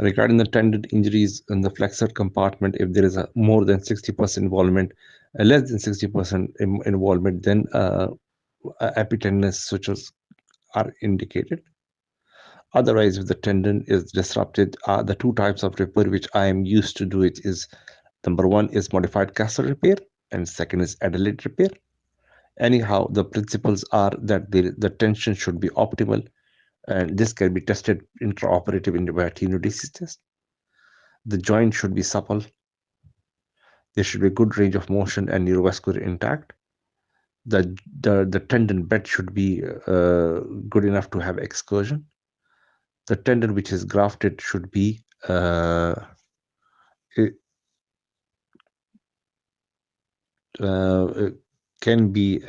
Regarding the tendon injuries in the flexor compartment, if there is a more than 60% involvement, less than 60% involvement, then epitendinous sutures are indicated. Otherwise, if the tendon is disrupted, the two types of repair which I am used to do it is, number one is modified castle repair, and second is Adelaide repair. Anyhow, the principles are that the tension should be optimal, and this can be tested intraoperative in the tenodesis test. The joint should be supple. There should be a good range of motion and neurovascular intact. The tendon bed should be good enough to have excursion. The tendon which is grafted should be it, can be